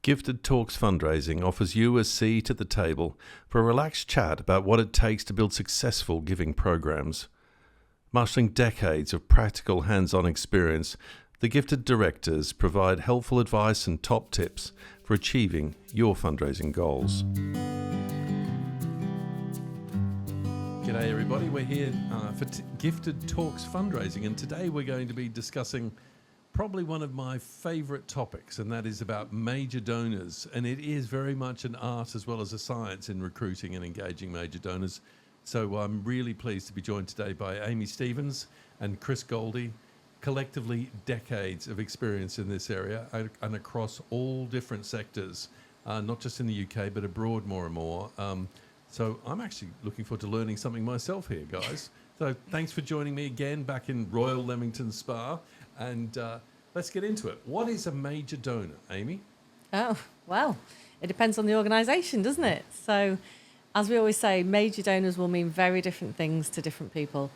Gifted Talks Fundraising offers you a seat at the table for a relaxed chat about what it takes to build successful giving programs. Marshalling decades of practical hands-on experience, the Gifted Directors provide helpful advice and top tips for achieving your fundraising goals. G'day everybody, we're here for Gifted Talks Fundraising, and today we're going to be discussing probably one of my favourite topics, and that is about major donors. And it is very much an art as well as a science in recruiting and engaging major donors. So I'm really pleased to be joined today by Amy Stevens and Chris Goldie, collectively decades of experience in this area and across all different sectors, not just in the UK, but abroad more and more. So I'm actually looking forward to learning something myself here, guys. So thanks for joining me again back in Royal Leamington Spa. And let's get into it. What is a major donor, Amy? Oh, well, it depends on the organisation, doesn't it? So, as we always say, major donors will mean very different things to different people.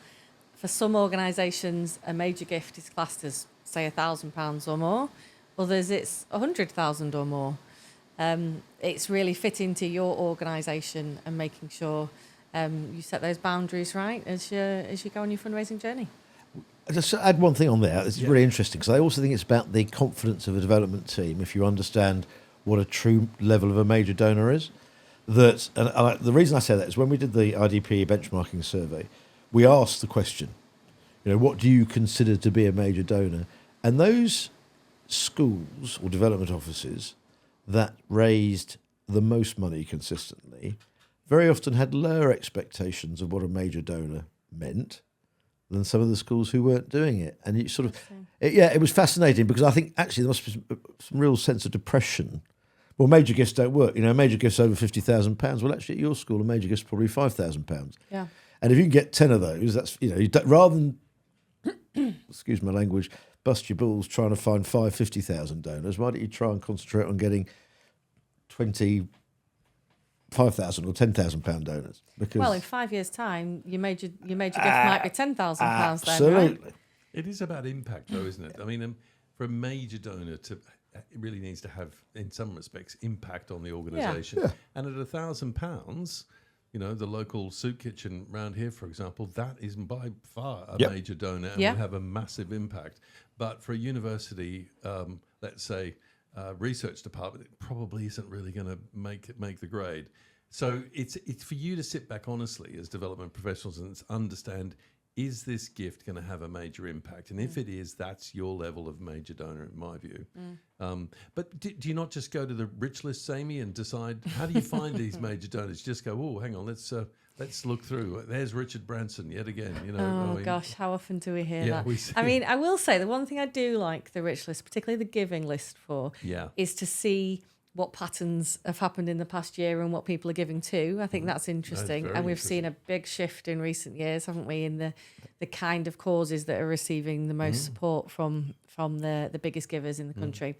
For some organisations, a major gift is classed as, say, £1,000 or more. Others, it's 100,000 or more. It's really fitting to your organisation and making sure you set those boundaries right as you go on your fundraising journey. Just to add one thing on there. This is really interesting because I also think it's about the confidence of a development team. If you understand what a true level of a major donor is, the reason I say that is when we did the IDP benchmarking survey, we asked the question, what do you consider to be a major donor? And those schools or development offices that raised the most money consistently very often had lower expectations of what a major donor meant than some of the schools who weren't doing it. And you sort of, it was fascinating because I think actually there must be some real sense of depression. Well, major gifts don't work. A major gift's over £50,000. Well, actually at your school, a major gift's probably £5,000. Yeah. And if you can get 10 of those, that's, rather than, excuse my language, bust your balls trying to find 50,000 donors, why don't you try and concentrate on getting 5,000 or £10,000 donors? Because in 5 years' time, your major gift might be £10,000. Absolutely. Then, right? It is about impact, though, isn't it? I mean, for a major donor it really needs to have, in some respects, impact on the organisation. Yeah. And at £1,000, the local soup kitchen round here, for example, that is by far a major donor and will have a massive impact. But for a university, let's say, research department, it probably isn't really going to make the grade. So it's for you to sit back honestly as development professionals and understand, is this gift going to have a major impact? And if it is, that's your level of major donor, in my view. But do you not just go to the rich list, Amy, and decide, how do you find these major donors? You just go, oh, hang on, let's look through. There's Richard Branson yet again. Gosh, how often do we hear that? We see I will say the one thing I do like the rich list, particularly the giving list for, is to see what patterns have happened in the past year and what people are giving to. I think that's interesting. And we've seen a big shift in recent years, haven't we, in the kind of causes that are receiving the most support from the biggest givers in the country.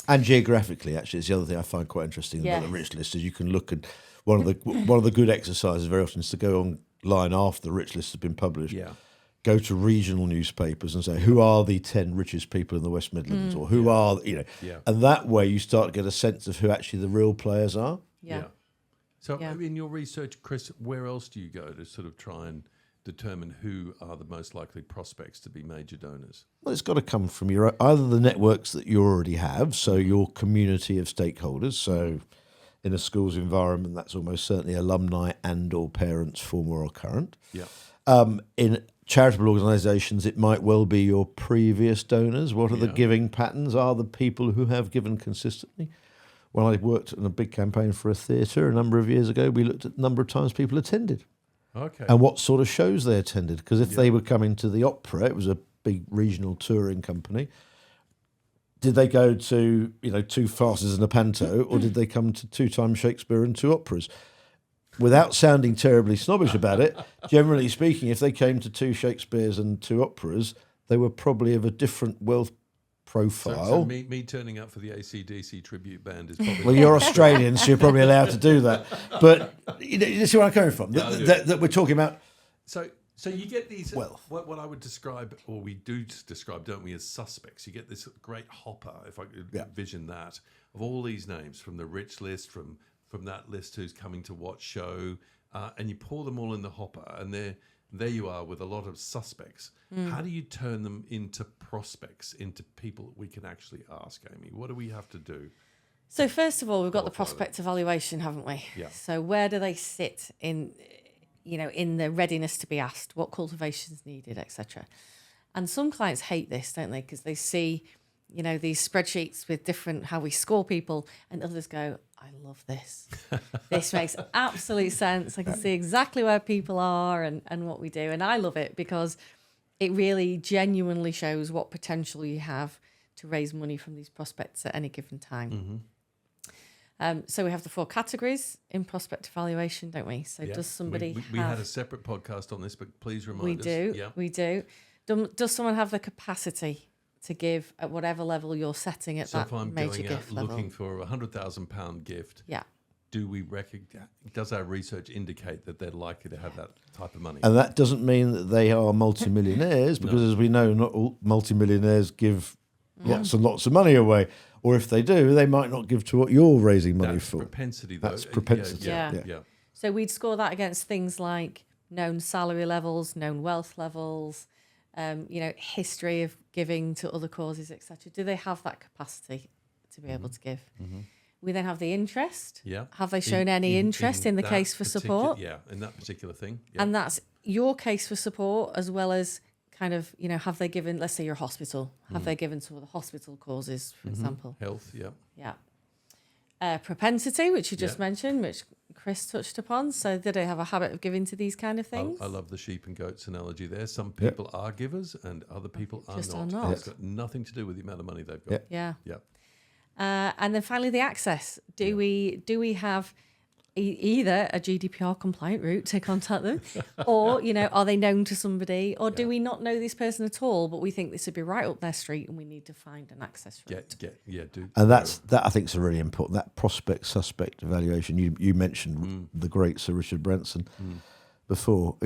And geographically, actually, it's the other thing I find quite interesting about the rich list is you can look at one of the good exercises very often is to go online after the rich list has been published. Yeah. Go to regional newspapers and say, who are the 10 richest people in the West Midlands, or who are, and that way you start to get a sense of who actually the real players are. Yeah. So in your research, Chris, where else do you go to sort of try and determine who are the most likely prospects to be major donors? Well, it's got to come from either the networks that you already have, so your community of stakeholders. So in a school's environment, that's almost certainly alumni and or parents, former or current. Yeah. In charitable organisations, it might well be your previous donors. What are the giving patterns? Are the people who have given consistently? When I worked on a big campaign for a theatre a number of years ago, we looked at the number of times people attended. Okay. And what sort of shows they attended. Because if they were coming to the opera, it was a big regional touring company, did they go to, 2 farces and a panto, or did they come to 2 times Shakespeare and 2 operas? Without sounding terribly snobbish about it, generally speaking, if they came to 2 Shakespeares and 2 operas, they were probably of a different wealth profile. So me turning up for the AC/DC tribute band is probably... Well, you're Australian, so you're probably allowed to do that. But you see where I'm coming from? That we're talking about... So So you get these, Wealth. what I would describe, or we do describe, don't we, as suspects. You get this great hopper, if I could envision that, of all these names from the rich list, from that list who's coming to watch show, and you pour them all in the hopper, and there you are with a lot of suspects. How do you turn them into prospects, into people that we can actually ask, Amy? What do we have to do? So first of all, we've got the Qualify them. prospect evaluation, haven't we? Yeah. So where do they sit in, in the readiness to be asked? What cultivation's needed, etc. And some clients hate this, don't they? Because they see, these spreadsheets with different how we score people, and others go, I love this. This makes absolute sense. I can see exactly where people are and what we do. And I love it because it really genuinely shows what potential you have to raise money from these prospects at any given time. So we have the 4 categories in prospect evaluation, don't we? So does somebody we had a separate podcast on this, but please remind we us. do. Yeah. We do. Does someone have the capacity to give at whatever level you're setting at So that if I'm major going out gift level? looking for a £100,000 gift, Yeah. do we does our research indicate that they're likely to have that type of money? And that doesn't mean that they are multimillionaires, because as we know, not all multimillionaires give lots and lots of money away. Or if they do, they might not give to what you're raising money That's for. propensity, though. That's propensity. Yeah. So we'd score that against things like known salary levels, known wealth levels, history of giving to other causes, etc. Do they have that capacity to be able to give? We then have the interest. Yeah. Have they shown any interest in the that case for support? Yeah, in that particular thing. Yeah. And that's your case for support, as well as kind of, have they given, let's say you're a hospital, have they given to other hospital causes, for example? Health, yeah. Yeah. Propensity, which you just Yeah. mentioned, which Chris touched upon. So do they have a habit of giving to these kind of things? I love the sheep and goats analogy there. Some people are givers and other people are Just not. are not. It's got nothing to do with the amount of money they've got. Yeah. Yeah. And then finally, the access. Do we have either a GDPR compliant route to contact them, or are they known to somebody, or do we not know this person at all, but we think this would be right up their street and we need to find an access route? And that I think is really important. That prospect suspect evaluation. You mentioned the great Sir Richard Branson before.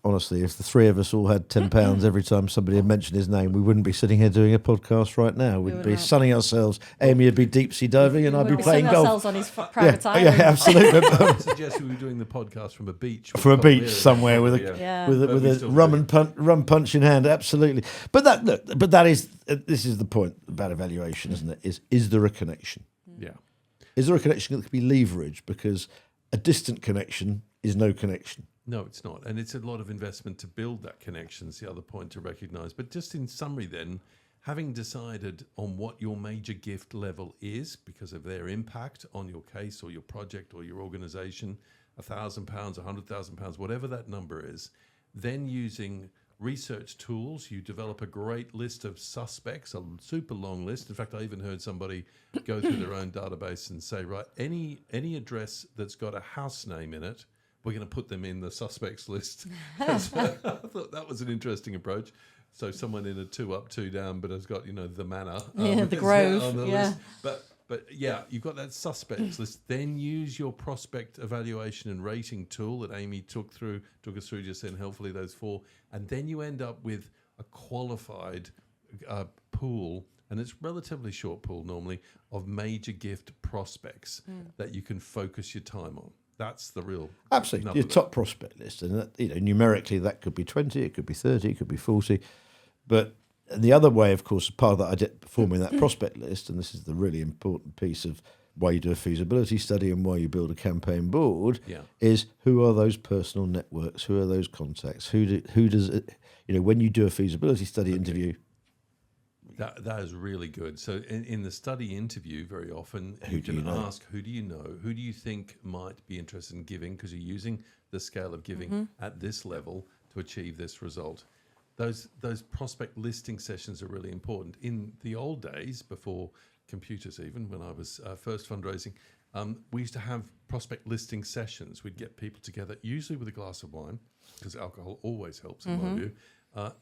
Honestly, if the three of us all had £10 every time somebody had mentioned his name, we wouldn't be sitting here doing a podcast right now. We'd be sunning ourselves. Amy would be deep sea diving, and I'd be playing golf. Ourselves on his private island. Yeah, absolutely. I suggest we were doing the podcast from a beach. From a beach somewhere with Yeah. a rum punch in hand, absolutely. But that is this is the point about evaluation, isn't it? Is there a connection? Yeah. Is there a connection that can be leveraged? Because a distant connection is no connection. No, it's not. And it's a lot of investment to build that connection. It's the other point to recognise. But just in summary then, having decided on what your major gift level is because of their impact on your case or your project or your organisation, £1,000, £100,000, whatever that number is, then using research tools, you develop a great list of suspects, a super long list. In fact, I even heard somebody go through their own database and say, right, any address that's got a house name in it, we're going to put them in the suspects list. So I thought that was an interesting approach. So someone in a 2 up, 2 down, but has got, the manor. The Grove, on the yeah. list. But yeah, you've got that suspects list. Then use your prospect evaluation and rating tool that Amy took us through just then, helpfully, those 4. And then you end up with a qualified pool, and it's relatively short pool normally, of major gift prospects that you can focus your time on. That's the real Absolutely, your top prospect list, and that, numerically that could be 20, it could be 30, it could be 40. But the other way, of course, part of that forming that prospect list, and this is the really important piece of why you do a feasibility study and why you build a campaign board, is who are those personal networks, who are those contacts, who does it, when you do a feasibility study interview. That is really good. So in the study interview, very often Who you do can you know? ask, who do you know? Who do you think might be interested in giving? Because you're using the scale of giving at this level to achieve this result. Those prospect listing sessions are really important. In the old days, before computers even, when I was first fundraising, we used to have prospect listing sessions. We'd get people together, usually with a glass of wine, because alcohol always helps in my view.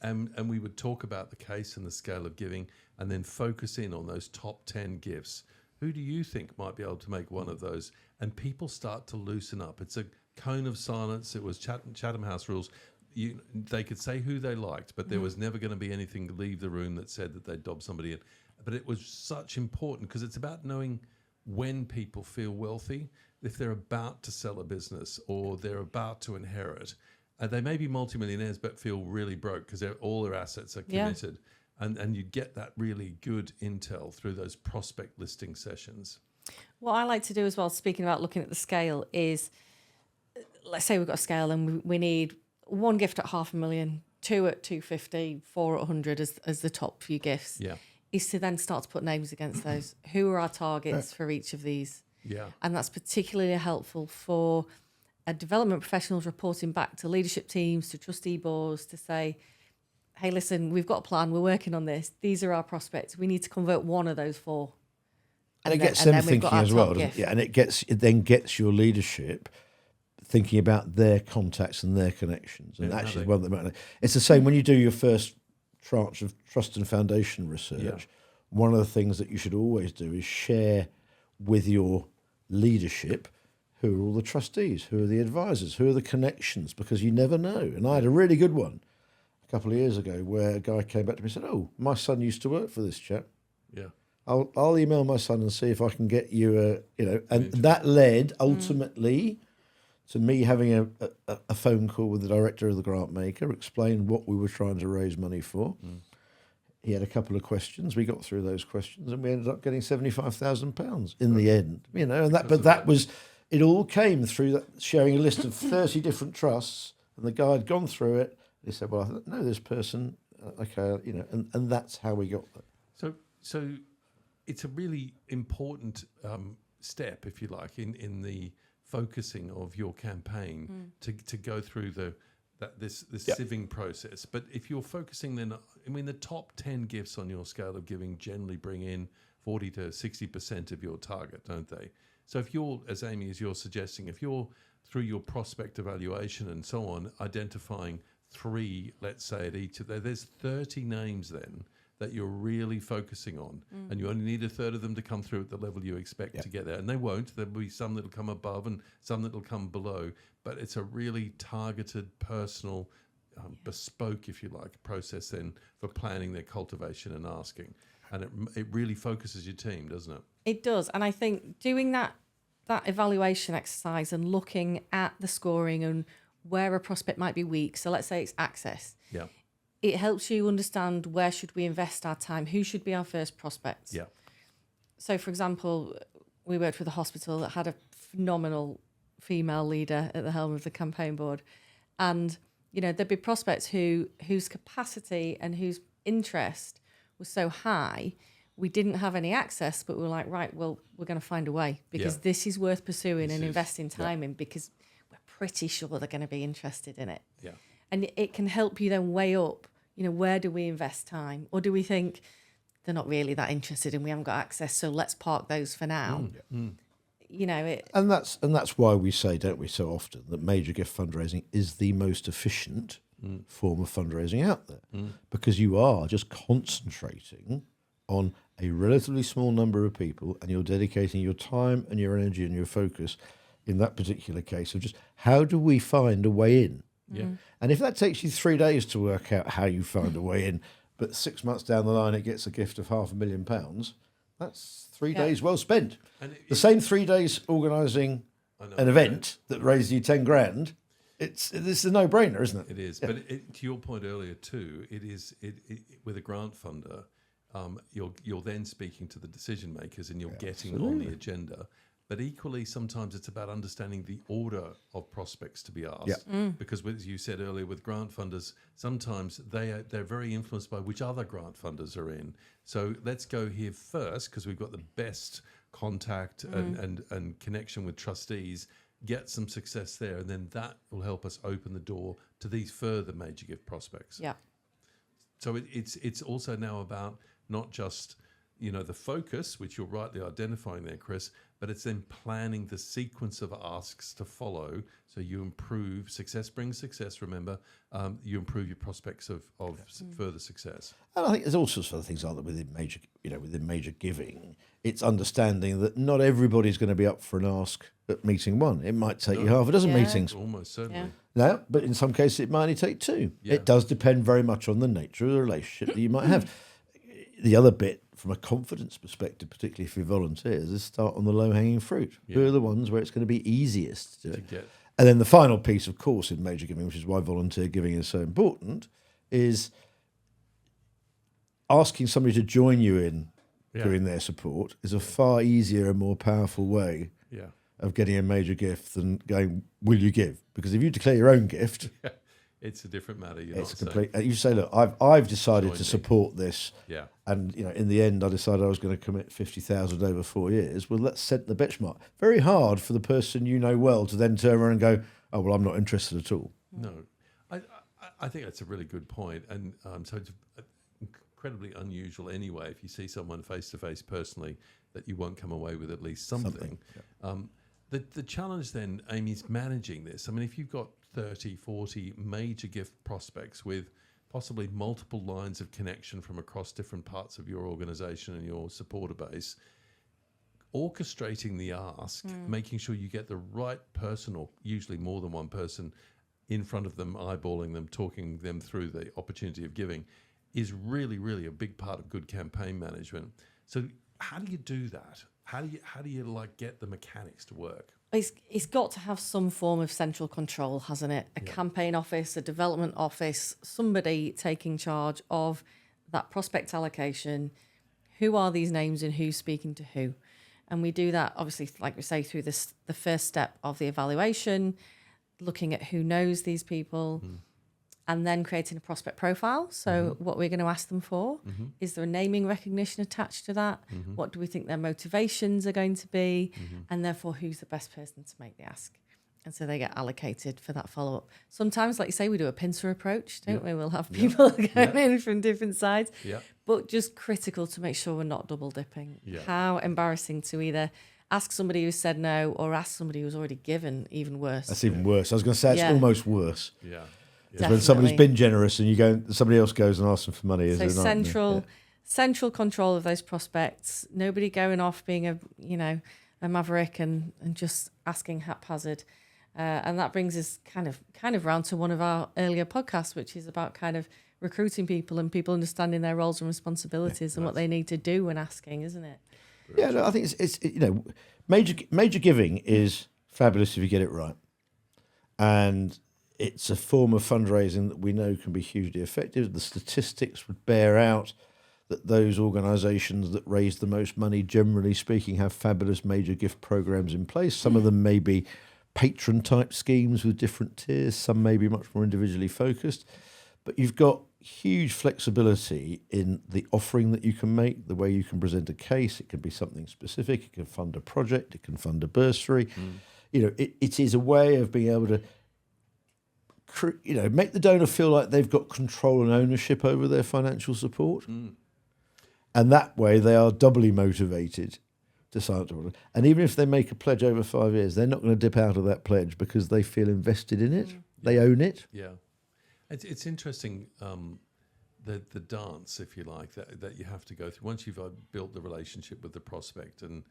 And we would talk about the case and the scale of giving and then focus in on those top 10 gifts. Who do you think might be able to make one of those? And people start to loosen up. It's a cone of silence. It was Chatham House rules. they could say who they liked, but there was never going to be anything to leave the room that said that they'd dobbed somebody in. But it was such important because it's about knowing when people feel wealthy, if they're about to sell a business or they're about to inherit. They may be multimillionaires but feel really broke because all their assets are committed. And you get that really good intel through those prospect listing sessions. What I like to do as well, speaking about looking at the scale, is let's say we've got a scale and we need one gift at 500,000, two at 250, four at 100 as the top few gifts. Yeah. Is to then start to put names against those. Who are our targets for each of these? Yeah. And that's particularly helpful for development professionals reporting back to leadership teams, to trustee boards, to say, hey, listen, we've got a plan. We're working on this. These are our prospects. We need to convert one of those four. And it gets them thinking as well, doesn't it? Yeah, and it then gets your leadership thinking about their contacts and their connections. And actually, it's the same when you do your first tranche of trust and foundation research. Yeah. One of the things that you should always do is share with your leadership who are all the trustees, who are the advisors, who are the connections, because you never know. And I had a really good one a couple of years ago where a guy came back to me and said, oh, my son used to work for this chap. Yeah. I'll email my son and see if I can get you and that led ultimately to me having a phone call with the director of the grant maker, explain what we were trying to raise money for. He had a couple of questions. We got through those questions and we ended up getting £75,000 in the end. And that was, it all came through that, sharing a list of 30 different trusts, and the guy had gone through it. He said, well, I know this person, and that's how we got there. So it's a really important step, if you like, in the focusing of your campaign to go through this sieving process. But if you're focusing then, the top 10 gifts on your scale of giving generally bring in 40 to 60% of your target, don't they? So if you're, as Amy, as you're suggesting, if you're through your prospect evaluation and so on, identifying 3, let's say at each of there's 30 names then that you're really focusing on, and you only need a third of them to come through at the level you expect to get there. And they won't. There'll be some that'll come above and some that'll come below. But it's a really targeted, personal, bespoke, if you like, process then for planning their cultivation and asking. And it really focuses your team, doesn't it? It does. And I think doing that evaluation exercise and looking at the scoring and where a prospect might be weak. So let's say it's access. Yeah. It helps you understand where should we invest our time, who should be our first prospects. Yeah. So, for example, we worked with a hospital that had a phenomenal female leader at the helm of the campaign board. And, there'd be prospects whose capacity and whose interest was so high, we didn't have any access, but we were like, right, well, we're going to find a way because this is worth pursuing and investing time in because we're pretty sure they're going to be interested in it. Yeah. And it can help you then weigh up, where do we invest time? Or do we think they're not really that interested and we haven't got access, so let's park those for now? And that's why we say, don't we, so often that major gift fundraising is the most efficient form of fundraising out there, because you are just concentrating on a relatively small number of people and you're dedicating your time and your energy and your focus in that particular case of just how do we find a way in? Yeah. And if that takes you 3 days to work out how you find a way in, but 6 months down the line it gets a gift of £500,000, that's 3 days well spent. And the same 3 days organising an event that raised you 10 grand, this is a no-brainer, isn't it? It is. Yeah. But to your point earlier too, it is with a grant funder, you're then speaking to the decision makers and you're getting on the agenda. But equally, sometimes it's about understanding the order of prospects to be asked. Yeah. Because, as you said earlier, with grant funders, sometimes they're very influenced by which other grant funders are in. So let's go here first because we've got the best contact and connection with trustees, get some success there, and then that will help us open the door to these further major gift prospects. Yeah. So it's also now about not just the focus, which you're rightly identifying there, Chris, but it's then planning the sequence of asks to follow. So you improve, success brings success, remember, you improve your prospects of further success. And I think there's all sorts of other things like that within major giving. It's understanding that not everybody's going to be up for an ask at meeting one. It might take you half a dozen Yeah. meetings. Almost certainly. Yeah. No, but in some cases it might only take two. Yeah. It does depend very much on the nature of the relationship that you might have. The other bit, from a confidence perspective, particularly if you're volunteers, is start on the low-hanging fruit. Yeah. Who are the ones where it's going to be easiest to do To it? get, And then the final piece, of course, in major giving, which is why volunteer giving is so important, is asking somebody to join you in Yeah. doing their support is a far easier and more powerful way yeah. of getting a major gift than going, will you give? Because if you declare your own gift, It's a different matter. You're it's not a complete. saying, You say, look, I've decided Join to me. support this, yeah. and in the end, I decided I was going to commit 50,000 over 4 years. Well, let's set the benchmark. Very hard for the person you know well to then turn around and go, oh well, I'm not interested at all. No, I think that's a really good point, and so it's incredibly unusual anyway. If you see someone face to face personally, that you won't come away with at least something. The challenge then, Amy, is managing this. I mean, if you've got 30, 40 major gift prospects with possibly multiple lines of connection from across different parts of your organisation and your supporter base, orchestrating the ask, making sure you get the right person, or usually more than one person, in front of them, eyeballing them, talking them through the opportunity of giving, is really, really a big part of good campaign management. So how do you do that? How do you like get the mechanics to work? It's got to have some form of central control, hasn't it? A campaign office, a development office, somebody taking charge of that prospect allocation. Who are these names and who's speaking to who? And we do that, obviously, like we say, through the first step of the evaluation, looking at who knows these people, and then creating a prospect profile. So what we're going to ask them for, is there a naming recognition attached to that? What do we think their motivations are going to be? And therefore, who's the best person to make the ask? And so they get allocated for that follow-up. Sometimes, like you say, we do a pincer approach, don't we? We'll have people going in from different sides. Yeah. But just critical to make sure we're not double dipping. Yeah. How embarrassing to either ask somebody who said no or ask somebody who's already given, even worse. That's even worse. I was going to say it's Yeah. almost worse. Yeah. It's when somebody's Definitely. been generous and you go, somebody else goes and asks them for money. So Is there not? central, central control of those prospects. Nobody going off being a maverick and just asking haphazard. And that brings us kind of round to one of our earlier podcasts, which is about kind of recruiting people and people understanding their roles and responsibilities and what they need to do when asking, isn't it? Yeah, no, I think it's major giving is fabulous if you get it right, and it's a form of fundraising that we know can be hugely effective. The statistics would bear out that those organisations that raise the most money, generally speaking, have fabulous major gift programs in place. Some of them may be patron type schemes with different tiers. Some may be much more individually focused, but you've got huge flexibility in the offering that you can make, the way you can present a case. It can be something specific. It can fund a project. It can fund a bursary. It is a way of being able to make the donor feel like they've got control and ownership over their financial support. And that way they are doubly motivated to sign up to it. And even if they make a pledge over 5 years, they're not going to dip out of that pledge because they feel invested in it. They own it. Yeah. It's interesting, the dance, if you like, that you have to go through. Once you've built the relationship with the prospect, and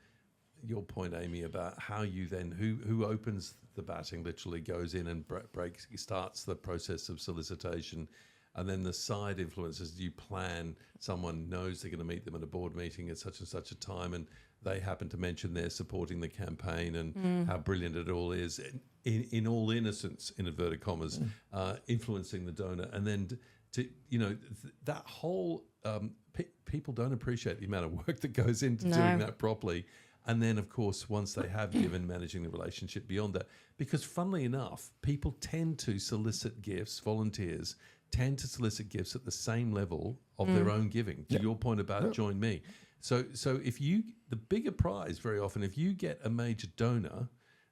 your point, Amy, about how you then, who opens the batting, literally goes in and starts the process of solicitation, and then the side influences, you plan, someone knows they're going to meet them at a board meeting at such and such a time, and they happen to mention they're supporting the campaign and how brilliant it all is, in all innocence, in inverted commas, influencing the donor. And then that whole, people don't appreciate the amount of work that goes into doing that properly. And then, of course, once they have given, managing the relationship beyond that. Because funnily enough, people tend to solicit gifts, volunteers tend to solicit gifts at the same level of their own giving, to your point about join me. So if the bigger prize, very often, if you get a major donor,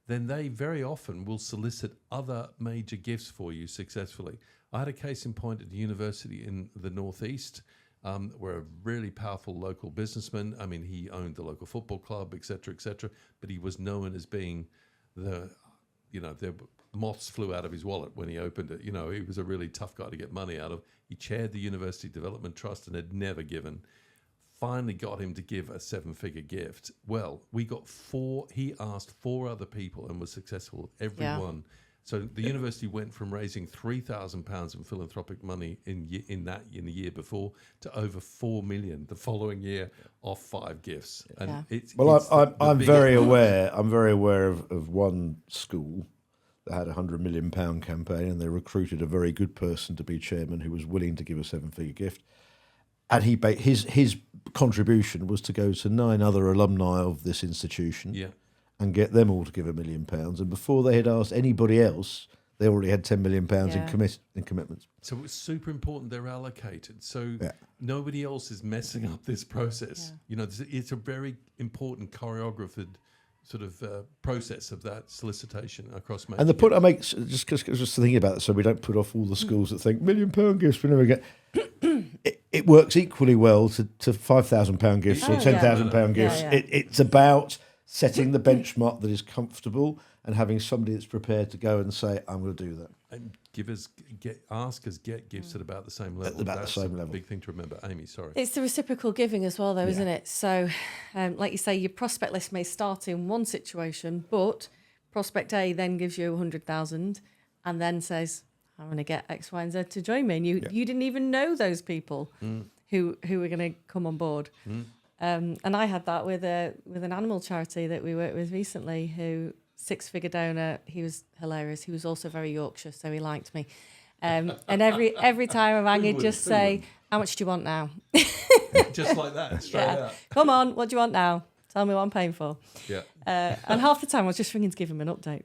then they very often will solicit other major gifts for you successfully. I had a case in point at a university in the Northeast. were a really powerful local businessman. I mean, he owned the local football club, et cetera, but he was known as being the moths flew out of his wallet when he opened it. You know, he was a really tough guy to get money out of. He chaired the University Development Trust and had never given. Finally got him to give a 7-figure gift. Well, we got 4. He asked 4 other people and was successful, every one. So the university went from raising £3,000 in philanthropic money in the year before to over 4 million the following year off 5 gifts. And I'm very aware. I'm very aware of one school that had £100 million campaign, and they recruited a very good person to be chairman who was willing to give a 7-figure gift. And his contribution was to go to 9 other alumni of this institution. Yeah. And get them all to give £1 million. And before they had asked anybody else, they already had £10 million in commitments. So it's super important they're allocated. So nobody else is messing up this process. You know, it's a very important choreographed sort of process of that solicitation across major. And the point I make, just thinking about it, so we don't put off all the schools that think £1 million gifts we never get. It works equally well to £5,000 gifts or £10,000 gifts. Yeah. It's about setting the benchmark that is comfortable and having somebody that's prepared to go and say, I'm going to do that. And askers get gifts at about the same level. About the same level. A big thing to remember. Amy, sorry. It's the reciprocal giving as well, though, isn't it? So, like you say, your prospect list may start in one situation, but prospect A then gives you 100,000 and then says, I want to get X, Y, and Z to join me. And you didn't even know those people who were going to come on board. And I had that with an animal charity that we worked with recently, who 6-figure donor. He was hilarious. He was also very Yorkshire, so he liked me. And every time I rang, he'd just say, "How much do you want now?" Just like that, straight out. Come on, what do you want now? Tell me what I'm paying for. Yeah. And half the time I was just ringing to give him an update,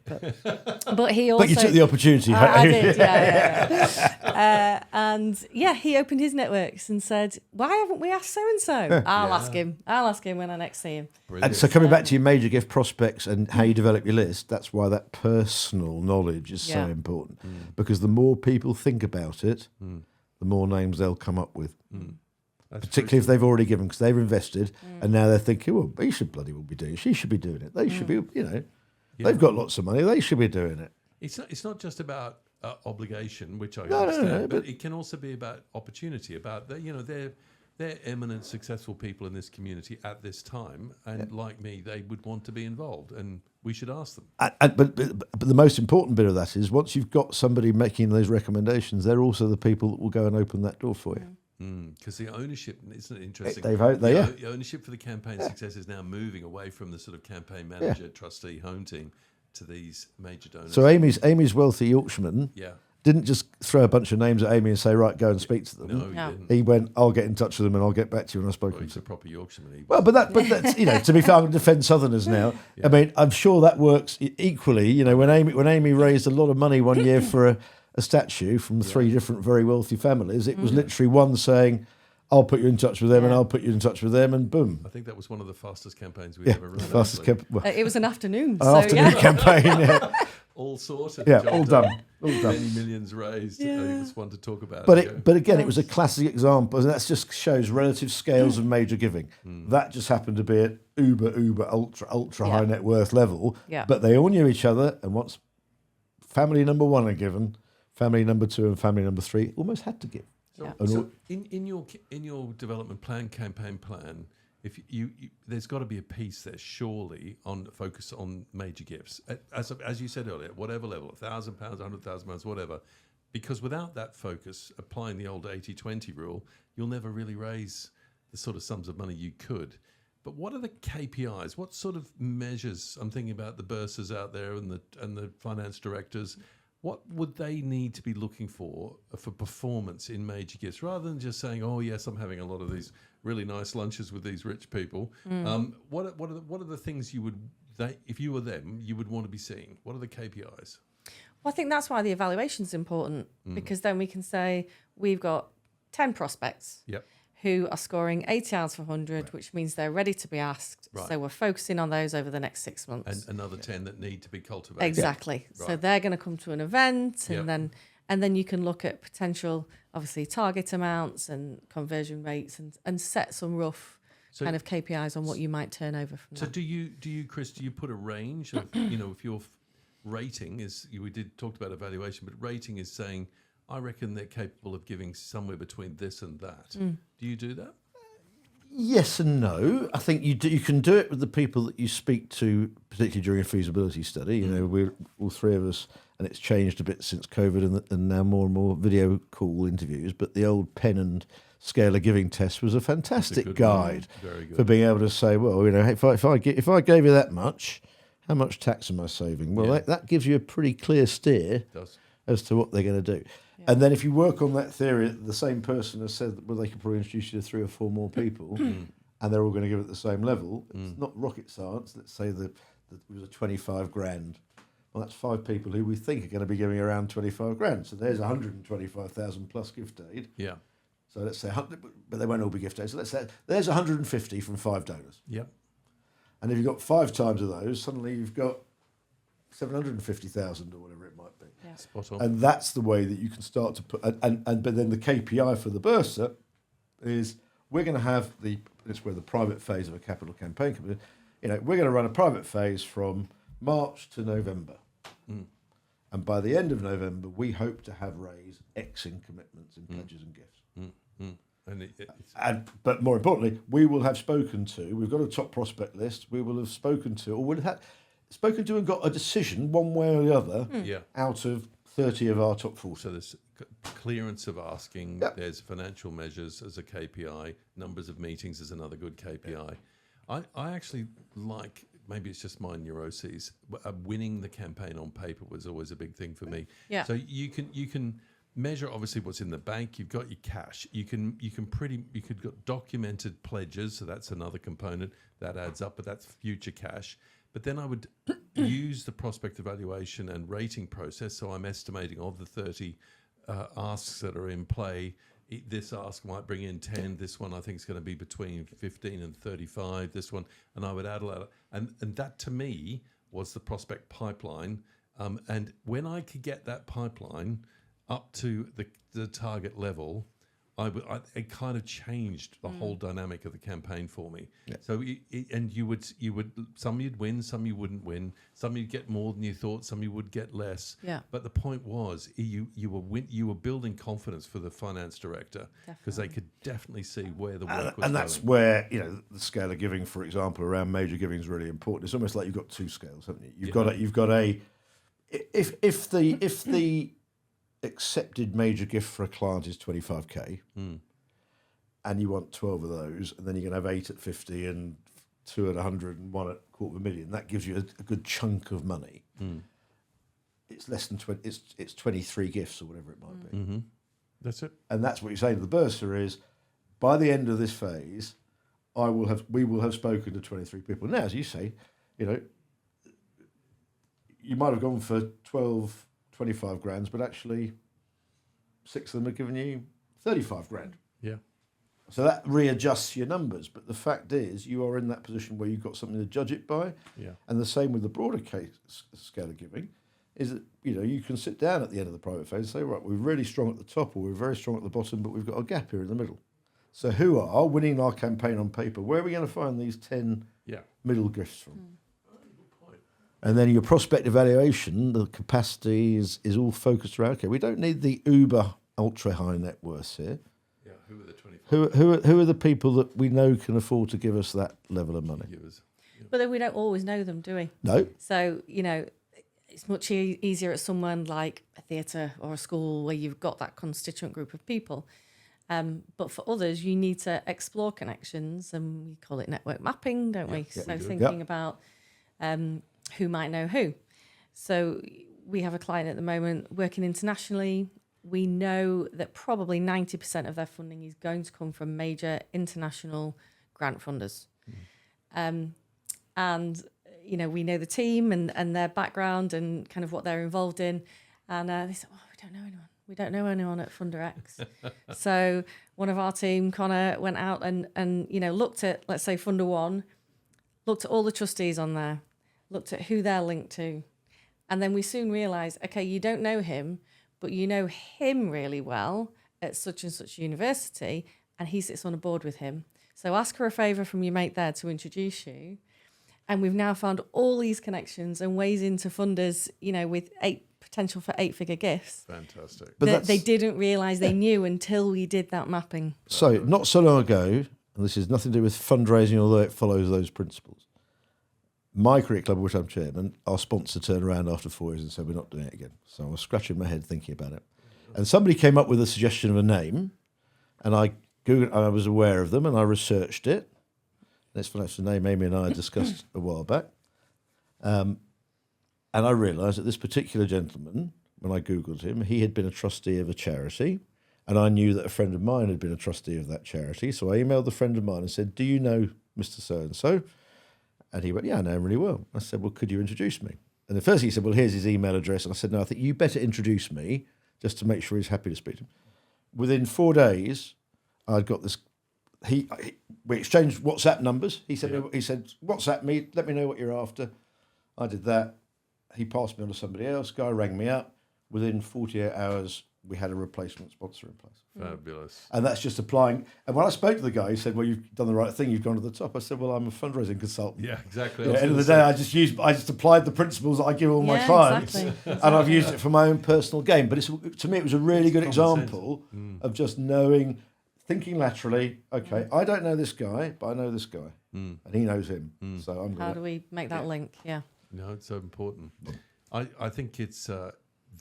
but he also. But you took the opportunity. I did, yeah. And he opened his networks and said, "Why haven't we asked so and so?" I'll ask him. I'll ask him when I next see him. Brilliant. And so coming back to your major gift prospects and how you develop your list, that's why that personal knowledge is so important. Because the more people think about it, the more names they'll come up with. Particularly if they've already given, because they've invested, and now they're thinking, well, he should bloody well be doing it. She should be doing it. They should be, they've got lots of money. They should be doing it. It's not just about obligation, which I understand, but it can also be about opportunity, about they're eminent, successful people in this community at this time, and like me, they would want to be involved, and we should ask them. But the most important bit of that is once you've got somebody making those recommendations, they're also the people that will go and open that door for you. Because the ownership, isn't it interesting? The ownership for the campaign success is now moving away from the sort of campaign manager, trustee, home team to these major donors. So Amy's wealthy Yorkshireman didn't just throw a bunch of names at Amy and say, right, go and speak to them. No, he didn't. He went, I'll get in touch with them and I'll get back to you when I've spoken to them. He's a proper Yorkshireman. Well, but that's to be fair, I'm going to defend Southerners now. I mean, I'm sure that works equally. When Amy raised a lot of money one year for a statue from 3 different very wealthy families, it was literally one saying, I'll put you in touch with them and I'll put you in touch with them, and boom. I think that was one of the fastest campaigns we've ever run. It was an afternoon. Campaign. All sorted. Yeah, all done. Many millions raised. I think it's one to talk about. But again, it was a classic example, and that just shows relative scales of major giving. That just happened to be at uber, ultra high net worth level. Yeah. But they all knew each other, and once family number 1 are given, family number 2 and family number 3 almost had to give. So in your development plan, campaign plan, if you there's got to be a piece there surely on focus on major gifts, as you said earlier, whatever level, £1,000, £100,000, whatever, because without that focus, applying the old 80-20 rule, you'll never really raise the sort of sums of money you could. But what are the KPIs? What sort of measures? I'm thinking about the bursars out there and the finance directors. What would they need to be looking for performance in major gifts, rather than just saying, "Oh yes, I'm having a lot of these really nice lunches with these rich people"? What are the things if you were them, you would want to be seeing? What are the KPIs? Well, I think that's why the evaluation is important, because then we can say we've got 10 prospects. Yep. Who are scoring 80 out of 100, which means they're ready to be asked. Right. So we're focusing on those over the next 6 months. And another 10 that need to be cultivated. Exactly. Right. So they're going to come to an event, and then And then you can look at potential, obviously, target amounts and conversion rates and set some rough So- kind of KPIs on what you might turn over from So that. do you, Chris? Do you put a range of if your rating is we talked about evaluation, but rating is saying I reckon they're capable of giving somewhere between this and that. Do you do that? Yes and no. I think you can do it with the people that you speak to, particularly during a feasibility study. You know, we're all three of us, and it's changed a bit since COVID, and now more and more video call interviews. But the old pen and scale of giving test was a fantastic good guide one. Very good. for being able to say, well, you know, if I gave you that much, how much tax am I saving? Well, Yeah. that gives you a pretty clear steer It does. as to what they're going to do. And then if you work on that theory, the same person has said that, well, they could probably introduce you to 3 or 4 more people and they're all going to give it the same level. It's not rocket science. Let's say that it was a 25 grand. Well, that's 5 people who we think are going to be giving around 25 grand. So there's 125,000 plus gift aid. Yeah. So let's say 100, but they won't all be gift aid. So let's say there's 150 from 5 donors. Yep. And if you've got 5 times of those, suddenly you've got 750,000 or whatever it might be. Yeah. Spot on. And that's the way that you can start to put, but then the KPI for the Bursa is we're going to have it's where the private phase of a capital campaign comes in. You know, we're going to run a private phase from March to November. And by the end of November, we hope to have raised X in commitments, in pledges and gifts. And it's, But more importantly, we will have spoken to, we've got a top prospect list, we will have spoken to, or would have spoken to and got a decision one way or the other yeah. out of 30 of our top 40. So there's clearance of asking. Yep. There's financial measures as a KPI. Numbers of meetings is another good KPI. I actually like, maybe it's just my neuroses, winning the campaign on paper was always a big thing for me. Yeah. So you can measure obviously what's in the bank. You've got your cash. You could got documented pledges. So that's another component that adds up, but that's future cash. But then I would use the prospect evaluation and rating process. So I'm estimating of the 30 asks that are in play, this ask might bring in 10. This one I think is going to be between 15 and 35. This one, and I would add a lot. And that to me was the prospect pipeline. And when I could get that pipeline up to the target level, it kind of changed the whole dynamic of the campaign for me. Yeah. So you would some you'd win, some you wouldn't win, some you'd get more than you thought, some you would get less. Yeah. But the point was you were building confidence for the finance director because they could definitely see where the work was and that's going. where, you know, the scale of giving, for example, around major giving is really important. It's almost like you've got 2 scales, haven't you? You've got a if the accepted major gift for a client is 25k, and you want 12 of those, and then you're going to have 8 at 50 and 2 at 100 and 1 at $250,000. That gives you a good chunk of money. It's less than 20. It's 23 gifts or whatever it might be. That's it. And that's what you say to the bursar is, by the end of this phase, we will have spoken to 23 people. Now, as you say, you know, you might have gone for 12, 25 grand, but actually 6 of them have given you 35 grand. Yeah. So that readjusts your numbers. But the fact is, you are in that position where you've got something to judge it by. Yeah. And the same with the broader scale of giving, is that, you know, you can sit down at the end of the private phase and say, right, we're really strong at the top or we're very strong at the bottom, but we've got a gap here in the middle. So who are winning our campaign on paper? Where are we going to find these 10 middle gifts from? And then your prospect evaluation, the capacity is all focused around, okay, we don't need the uber ultra high net worths here. Yeah. Who are the 25 Who are the people that we know can afford to give us that level of money? givers? But then we don't always know them, do we? No. So, you know, it's much easier at someone like a theatre or a school where you've got that constituent group of people. But for others, you need to explore connections, and we call it network mapping, don't we? Yeah, So we do. thinking about who might know who. So we have a client at the moment working internationally. We know that probably 90% of their funding is going to come from major international grant funders. And, you know, we know the team and their background and kind of what they're involved in. And they said, oh, we don't know anyone. We don't know anyone at Funder X. So one of our team, Connor, went out and you know, looked at, let's say, Funder 1, looked at all the trustees on there, looked at who they're linked to. And then we soon realised, okay, you don't know him, but you know him really well at such and such university, and he sits on a board with him. So ask her a favour from your mate there to introduce you. And we've now found all these connections and ways into funders, with potential for 8-figure gifts Fantastic. But that they didn't realise they knew until we did that mapping. So not so long ago, and this is nothing to do with fundraising, although it follows those principles. My Career Club, of which I'm chairman, our sponsor turned around after 4 years and said, we're not doing it again. So I was scratching my head thinking about it. And somebody came up with a suggestion of a name, and I Googled, I was aware of them, and I researched it. That's the name Amy and I discussed a while back. And I realised that this particular gentleman, when I Googled him, he had been a trustee of a charity, and I knew that a friend of mine had been a trustee of that charity. So I emailed the friend of mine and said, do you know Mr. So-and-so? And he went, yeah, I know him really well. I said, well, could you introduce me? And the first thing he said, well, here's his email address. And I said, no, I think you better introduce me just to make sure he's happy to speak to him. Within 4 days, I'd got this. We exchanged WhatsApp numbers. He said, WhatsApp me, let me know what you're after. I did that. He passed me on to somebody else. Guy rang me up. Within 48 hours, we had a replacement sponsor in place. Fabulous. And that's just applying. And when I spoke to the guy, he said, well, you've done the right thing. You've gone to the top. I said, well, I'm a fundraising consultant. Yeah, exactly. At the end of the day, I just applied the principles that I give all my Yeah, clients, exactly. and I've used it for my own personal gain. But to me, it was a really good common example of just knowing, thinking laterally. Okay, I don't know this guy, but I know this guy, and he knows him. So I'm How going. do we make that link? Yeah. No, it's so important. I think it's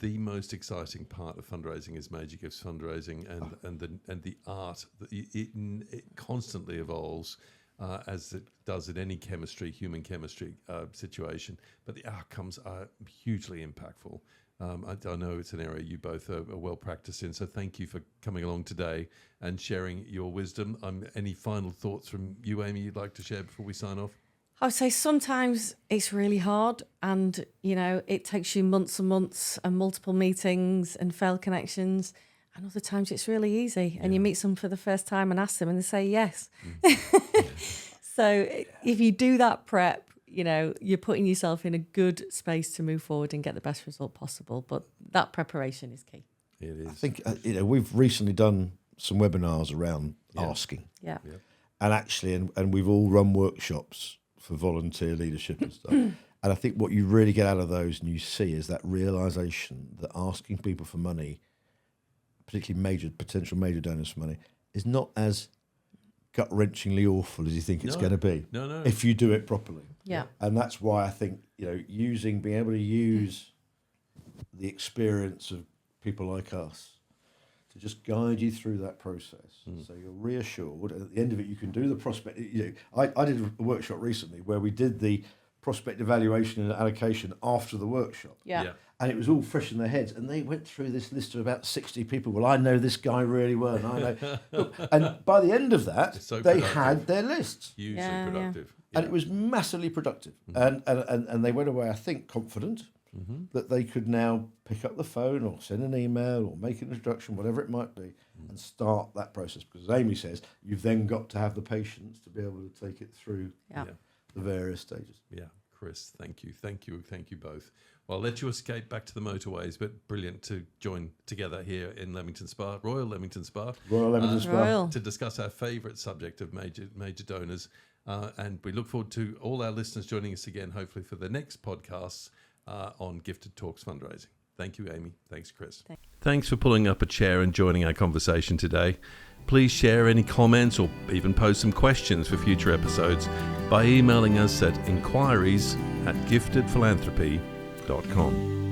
the most exciting part of fundraising is major gifts fundraising, and the art that it constantly evolves as it does in any human chemistry situation. But the outcomes are hugely impactful. I know it's an area you both are well practiced in, so thank you for coming along today and sharing your wisdom. Any final thoughts from you, Amy, you'd like to share before we sign off? I would say sometimes it's really hard, and it takes you months and months and multiple meetings and failed connections, and other times it's really easy and you meet someone for the first time and ask them and they say yes. So if you do that prep, you're putting yourself in a good space to move forward and get the best result possible, but that preparation is key. It is. I think we've recently done some webinars around asking, Yeah. and actually, and we've all run workshops for volunteer leadership and stuff. And I think what you really get out of those and you see is that realisation that asking people for money, particularly potential major donors for money, is not as gut-wrenchingly awful as you think it's going to be. No. If you do it properly. Yeah. And that's why I think, being able to use the experience of people like us to just guide you through that process. So you're reassured, and at the end of it, you can do the prospect. I did a workshop recently where we did the prospect evaluation and allocation after the workshop. Yeah. And it was all fresh in their heads, and they went through this list of about 60 people. Well, I know this guy really well, and I know. Look, and by the end of that, It's so they productive. had their lists. Hugely Yeah, productive. And it was massively productive. And they went away, I think, confident that they could now pick up the phone or send an email or make an introduction, whatever it might be, and start that process. Because as Amy says, you've then got to have the patience to be able to take it through Yeah. the various stages. Yeah, Chris, thank you both. Well, I'll let you escape back to the motorways, but brilliant to join together here in Leamington Spa, Royal Leamington Spa, Royal Leamington Spa. Royal. to discuss our favourite subject of major donors. And we look forward to all our listeners joining us again, hopefully for the next podcasts on Gifted Talks Fundraising. Thank you, Amy. Thanks, Chris. Thanks for pulling up a chair and joining our conversation today. Please share any comments or even post some questions for future episodes by emailing us at inquiries@giftedphilanthropy.com.